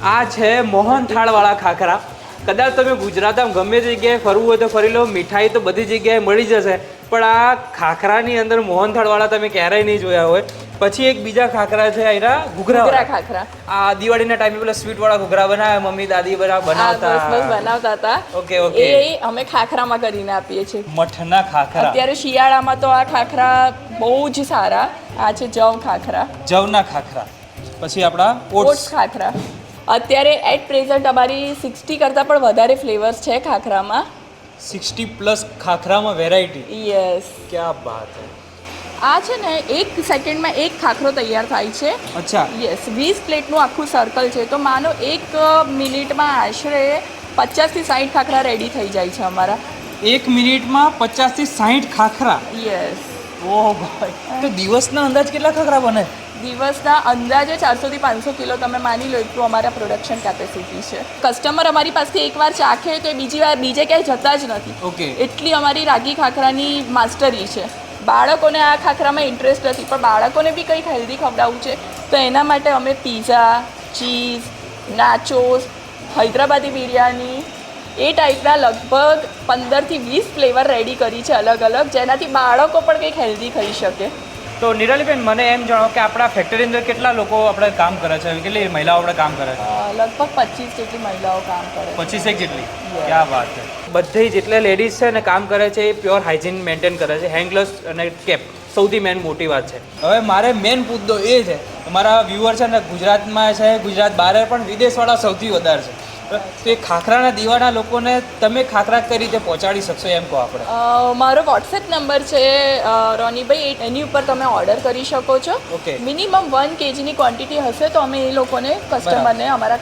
આ છે મોહનથાળવાળા ખાખરા. કદાચ તમે ગુજરાતમાં ગમે તે જગ્યાએ ફરવું હોય તો ફરી લો, મીઠાઈ તો બધી જગ્યાએ મળી જશે, પણ આ ખાખરાની અંદર મોહનથાળવાળા તમે ક્યારેય નહીં જોયા હોય. પછી એક બીજા ખાખરા છે એના ઘૂઘરા ખાખરા. આ દિવાળીના ટાઈમે પેલા સ્વીટવાળા ઘૂઘરા બનાવે મમ્મી દાદી બનાવતા હતા. Okay okay. એ અમે ખાખરામાં કરીને આપીએ છીએ. મઠના ખાખરા. અત્યારે શિયાળામાં તો આ ખાખરા બહુ જ સારા. આ છે જવ ખાખરા. જવના ખાખરા. પછી આપણા ઓટ્સ ખાખરા. અત્યારે એટ પ્રેઝન્ટ અમારી 60 કરતાં પણ વધારે ફ્લેવર્સ છે ખાખરામાં. 60+ ખાખરામાં વેરાયટી. યસ. ક્યા બાત હે. આ છે ને 1 સેકન્ડમાં એક ખાખરો તૈયાર થાય છે. અચ્છા. યસ, 20 પ્લેટનું આખું સર્કલ છે. તો માનો 1 મિનિટમાં આશરે 50 થી 60 ખાખરા રેડી થઈ જાય છે અમારા. 1 મિનિટમાં 50 થી 60 ખાખરા. યસ. ઓહ ભાઈ, તો દિવસના અંદાજ કેટલા ખાખરા બને? દિવસના અંદાજે 400 થી 500 કિલો તમે માની લો, એટલું અમારા પ્રોડક્શન કેપેસિટી છે. કસ્ટમર અમારી પાસેથી એકવાર ચાખે તો બીજી વાર બીજે ક્યાંય જતા જ નથી. ઓકે. એટલી અમારી રાગી ખાખરાની માસ્ટરી છે. બાળકોને આ ખાખરામાં ઇન્ટરેસ્ટ નથી, પણ બાળકોને બી કંઈક હેલ્ધી ખવડાવવું છે તો એના માટે અમે pizza, cheese, nachos, Hyderabadi biryani એ ટાઈપના લગભગ 15 થી 20 ફ્લેવર રેડી કરી છે અલગ અલગ, જેનાથી બાળકો પણ કંઈક હેલ્ધી ખાઈ શકે. તો નિરાલીબેન, મને એમ જણાવો કે આપણા ફેક્ટરી અંદર કેટલા લોકો આપણે કામ કરે છે, કેટલી મહિલાઓ આપણે કામ કરે છે? લગભગ 25 જેટલી મહિલાઓ કામ કરે છે. 25 જેટલી. ક્યાં વાત છે. બધી જેટલા લેડીઝ છે ને કામ કરે છે એ પ્યોર હાઇજીન મેન્ટેન કરે છે. હેન્ડ ગ્લવ્સ અને કેપ સૌથી મેન મોટી વાત છે. હવે મારે મેન મુદ્દો એ છે, મારા વ્યુઅર છે ને ગુજરાતમાં છે, ગુજરાત બહાર પણ વિદેશવાળા સૌથી વધારે છે. તો એ ખાખરાના દીવાના લોકોને તમે ખાખરા કઈ રીતે પહોંચાડી શકશો એમ કહો આપણે. મારો વોટ્સએપ નંબર છે રોનીભાઈ, એની ઉપર તમે ઓર્ડર કરી શકો છો. ઓકે. મિનિમમ 1 kg ની ક્વોન્ટિટી હશે તો અમે એ લોકોને કસ્ટમરને અમારા